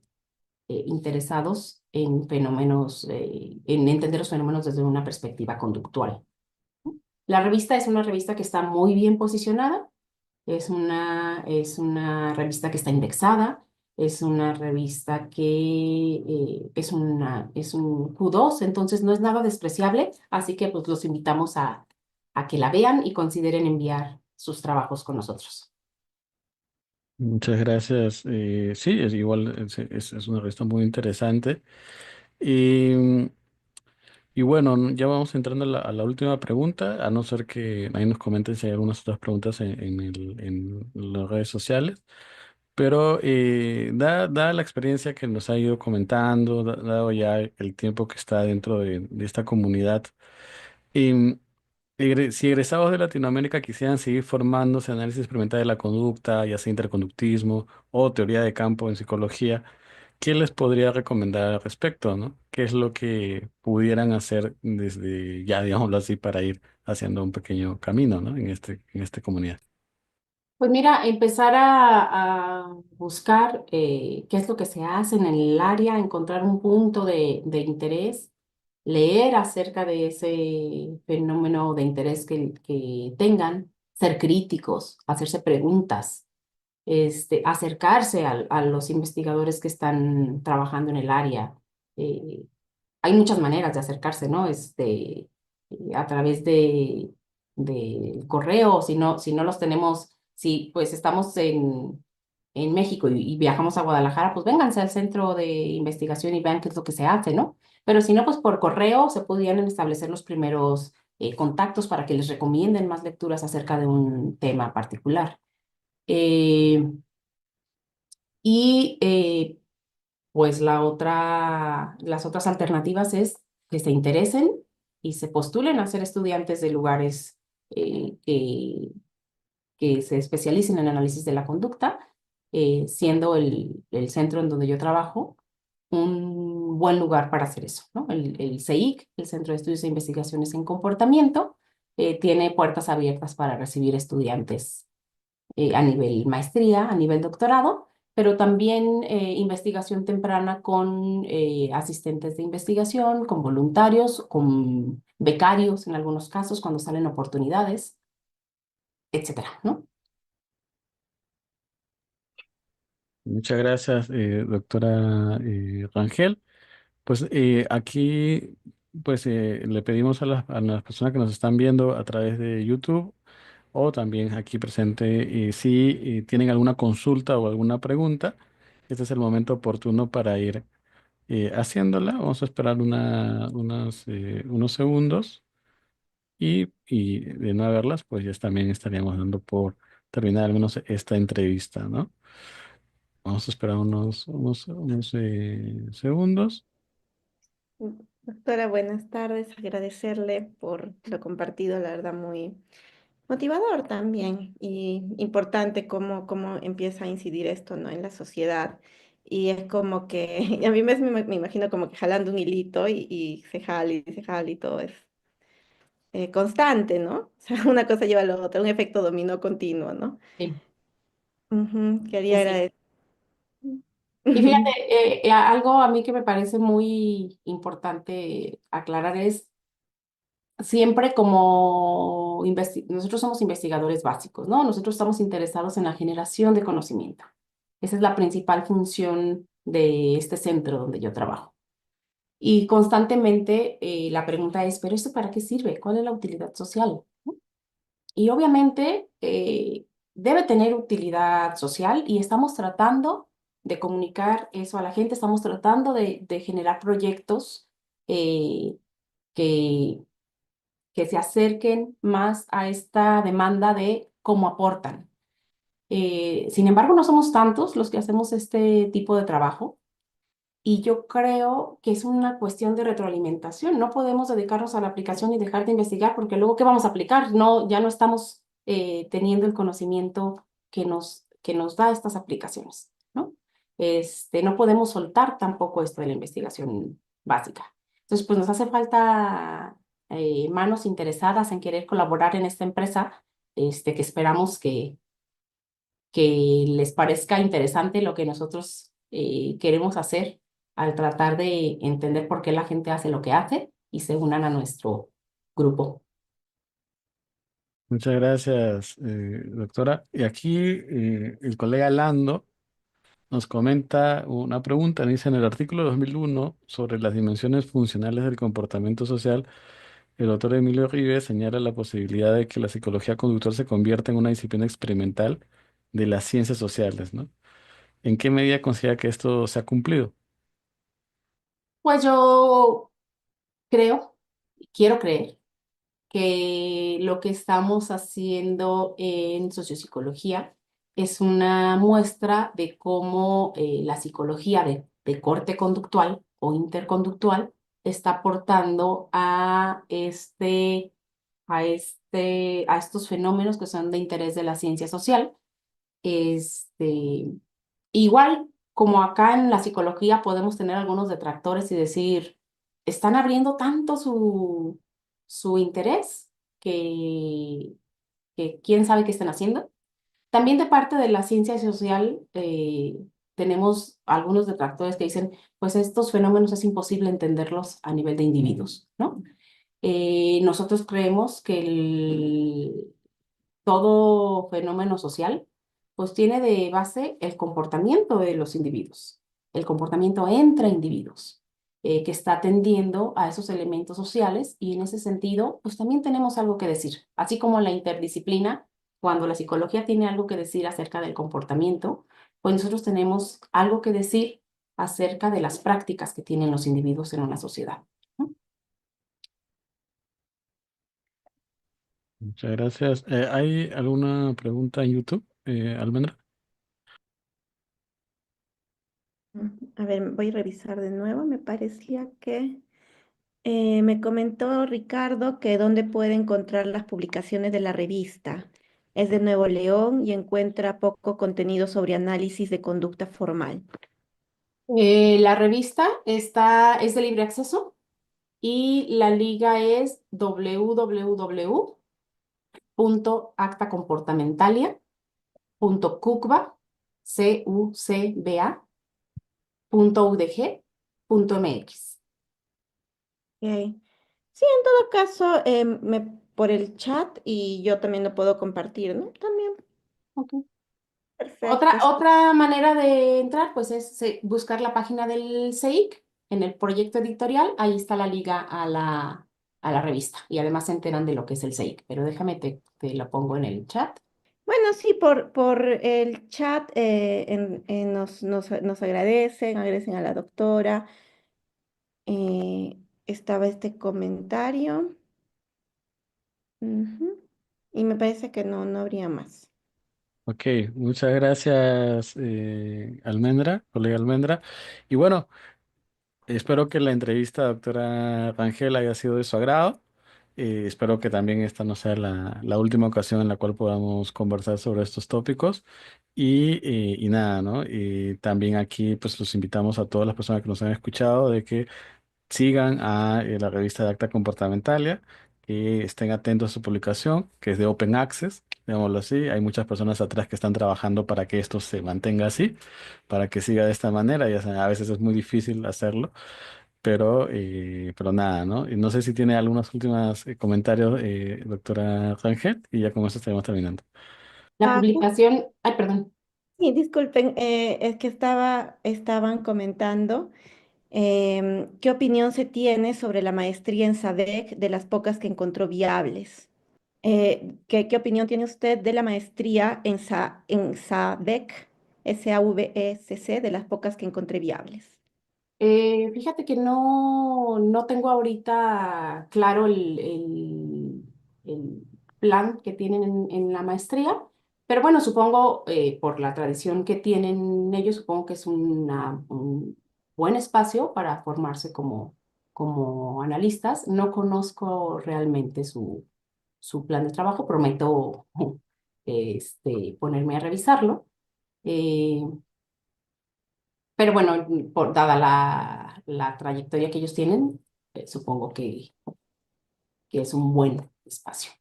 interesados en fenómenos, en entender los fenómenos desde una perspectiva conductual. La revista es una revista que está muy bien posicionada, es una revista que está indexada, Es una revista que es un Q2, entonces no es nada despreciable, así que pues los invitamos a que la vean y consideren enviar sus trabajos con nosotros. Muchas gracias. Sí, es igual, es una revista muy interesante. Y, y bueno, ya vamos entrando a a la última pregunta, a no ser que ahí nos comenten si hay algunas otras preguntas en las redes sociales. Pero dada la experiencia que nos ha ido comentando, dado ya el tiempo que está dentro de esta comunidad, em, si egresados de Latinoamérica quisieran seguir formándose en análisis experimental de la conducta, ya sea interconductismo o teoría de campo en psicología, ¿qué les podría recomendar al respecto, ¿no? ¿Qué es lo que pudieran hacer desde ya, digámoslo así, para ir haciendo un pequeño camino, ¿no? En esta comunidad. Pues mira, empezar a buscar qué es lo que se hace en el área, encontrar un punto de interés, leer acerca de ese fenómeno de interés que tengan, ser críticos, hacerse preguntas, acercarse a los investigadores que están trabajando en el área. Eh, Hay muchas maneras de acercarse, ¿no? A través de correo, si no los tenemos, si pues estamos en México y viajamos a Guadalajara, pues vénganse al centro de investigación y vean qué es lo que se hace, ¿no? Pero si no, pues por correo se pudieran establecer los primeros contactos para que les recomienden más lecturas acerca de un tema particular. Eh, y pues las otras alternativas es que se interesen y se postulen a ser estudiantes de lugares eh, que, que se especialicen en análisis de la conducta, siendo el centro en donde yo trabajo un buen lugar para hacer eso, ¿no? El CEIC, el Centro de Estudios e Investigaciones en Comportamiento, tiene puertas abiertas para recibir estudiantes a nivel maestría, a nivel doctorado, pero también investigación temprana con asistentes de investigación, con voluntarios, con becarios en algunos casos cuando salen oportunidades, etcétera, ¿no? Muchas gracias, doctora Rangel. Pues aquí pues le pedimos a a las personas que nos están viendo a través de YouTube o también aquí presente, si tienen alguna consulta o alguna pregunta, este es el momento oportuno para ir haciéndola. Vamos a esperar unos segundos y de no haberlas, pues ya también estaríamos dando por terminar al menos esta entrevista, ¿no? Vamos a esperar unos segundos. Doctora, buenas tardes. Agradecerle por lo compartido, la verdad, muy motivador también y importante cómo empieza a incidir esto, ¿no? En la sociedad. Y es como que, a mí me imagino como que jalando un hilito y se jala y todo es constante, ¿no? O sea, una cosa lleva a la otra, un efecto dominó continuo, ¿no? Sí, Ujú, sí, quería sí. agradecer. Y fíjate, algo a mí que me parece muy importante aclarar es siempre como nosotros somos investigadores básicos, ¿no? Nosotros estamos interesados en la generación de conocimiento. Esa es la principal función de este centro donde yo trabajo. Y constantemente la pregunta es, ¿pero esto para qué sirve? ¿Cuál es la utilidad social? Y obviamente debe tener utilidad social y estamos tratando de comunicar eso a la gente, estamos tratando de generar proyectos eh, que que se acerquen más a esta demanda de cómo aportan. Sin embargo, no somos tantos los que hacemos este tipo de trabajo y yo creo que es una cuestión de retroalimentación. No podemos dedicarnos a la aplicación y dejar de investigar porque luego, ¿qué vamos a aplicar? No, ya no estamos teniendo el conocimiento que nos da estas aplicaciones, ¿no? No podemos soltar tampoco esto de la investigación básica. Entonces, pues nos hace falta manos interesadas en querer colaborar en esta empresa, que esperamos que les parezca interesante lo que nosotros queremos hacer al tratar de entender por qué la gente hace lo que hace y se unan a nuestro grupo. Muchas gracias, doctora. Y aquí el colega Lando nos comenta una pregunta, dice en el artículo 2001 sobre las dimensiones funcionales del comportamiento social, el autor Emilio Rives señala la posibilidad de que la psicología conductual se convierta en una disciplina experimental de las ciencias sociales, ¿no? ¿En qué medida considera que esto se ha cumplido? Pues yo creo, quiero creer, que lo que estamos haciendo en sociopsicología es una muestra de cómo la psicología de corte conductual o interconductual está aportando a estos fenómenos que son de interés de la ciencia social. Este, igual como acá en la psicología podemos tener algunos detractores y decir, están abriendo tanto su interés que, que quién sabe qué están haciendo. También de parte de la ciencia social tenemos algunos detractores que dicen, pues estos fenómenos es imposible entenderlos a nivel de individuos, ¿no? Nosotros creemos que todo fenómeno social, pues tiene de base el comportamiento de los individuos, el comportamiento entre individuos, que está atendiendo a esos elementos sociales y en ese sentido, pues también tenemos algo que decir, así como la interdisciplina, cuando la psicología tiene algo que decir acerca del comportamiento, pues nosotros tenemos algo que decir acerca de las prácticas que tienen los individuos en una sociedad, ¿no? Muchas gracias. ¿Hay alguna pregunta en YouTube, Almendra? A ver, voy a revisar de nuevo. Me parecía que me comentó Ricardo que dónde puede encontrar las publicaciones de la revista. Es de Nuevo León y encuentra poco contenido sobre análisis de conducta formal. La revista es de libre acceso y la liga es www.actacomportamentalia.cucba.udg.mx. Ok. Sí, en todo caso, por el chat y yo también lo puedo compartir, ¿no? También, Ok. perfecto. Otra manera de entrar, pues, es buscar la página del CEIC en el proyecto editorial. Ahí está la liga a la revista y además se enteran de lo que es el CEIC. Pero déjame, te lo pongo en el chat. Bueno, sí, por el chat nos agradecen a la doctora. eh, Estaba este comentario. Ujú. Y me parece que no habría más. Ok, muchas gracias, Almendra, colega Almendra. Y bueno, espero que la entrevista, doctora Rangel, haya sido de su agrado. Espero que también esta no sea la última ocasión en la cual podamos conversar sobre estos tópicos. Y nada, ¿no? Y también aquí, pues los invitamos a todas las personas que nos han escuchado de que sigan a la revista de Acta Comportamentalia, que estén atentos a su publicación, que es de Open Access, digámoslo así. Hay muchas personas atrás que están trabajando para que esto se mantenga así, para que siga de esta manera. Ya saben, a veces es muy difícil hacerlo, pero nada, ¿no? Y no sé si tiene algunos últimos comentarios, doctora Rangel, y ya con eso estaremos terminando. La publicación, ay, perdón. Sí, disculpen, es que estaban comentando qué opinión se tiene sobre la maestría en SADC de las pocas que encontró viables. ¿Qué opinión tiene usted de la maestría en SAVEC, SAVECC, de las pocas que encontré viables? Fíjate que no tengo ahorita claro el plan que tienen en la maestría, pero bueno, supongo por la tradición que tienen ellos, supongo que es un buen espacio para formarse como analistas. No conozco realmente su plan de trabajo, prometo ponerme a revisarlo. Eh, pero bueno, dada la trayectoria que ellos tienen, supongo que es un buen espacio.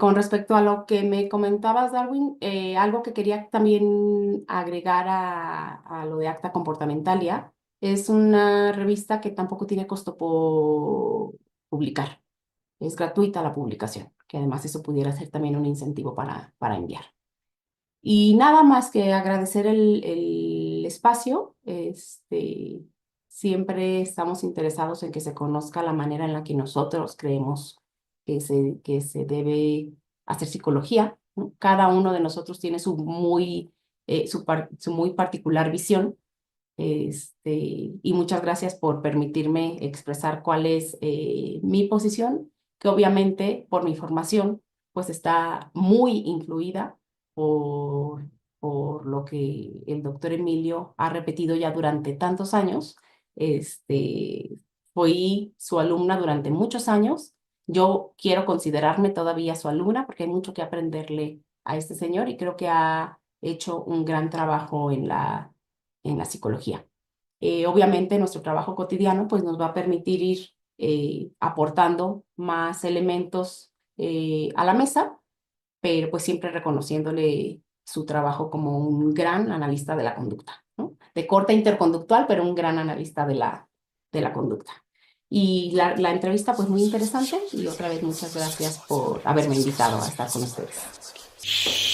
Con respecto a lo que me comentabas, Darwin, algo que quería también agregar a lo de Acta Comportamentalia, es una revista que tampoco tiene costo por publicar. Es gratuita la publicación, que además eso pudiera ser también un incentivo para enviar. Y nada más que agradecer el espacio. Siempre estamos interesados en que se conozca la manera en la que nosotros creemos que se debe hacer psicología, ¿no? Cada uno de nosotros tiene su muy particular visión. Y muchas gracias por permitirme expresar cuál es mi posición, que obviamente por mi formación pues está muy influida por, por lo que el doctor Emilio ha repetido ya durante tantos años. Este, Fui su alumna durante muchos años. Yo quiero considerarme todavía su alumna porque hay mucho que aprenderle a este señor y creo que ha hecho un gran trabajo en la psicología. Obviamente nuestro trabajo cotidiano pues nos va a permitir ir aportando más elementos a la mesa, pero pues siempre reconociéndole su trabajo como un gran analista de la conducta, ¿no? De corte interconductual, pero un gran analista de la conducta. Y la entrevista pues muy interesante y otra vez muchas gracias por haberme invitado a estar con ustedes.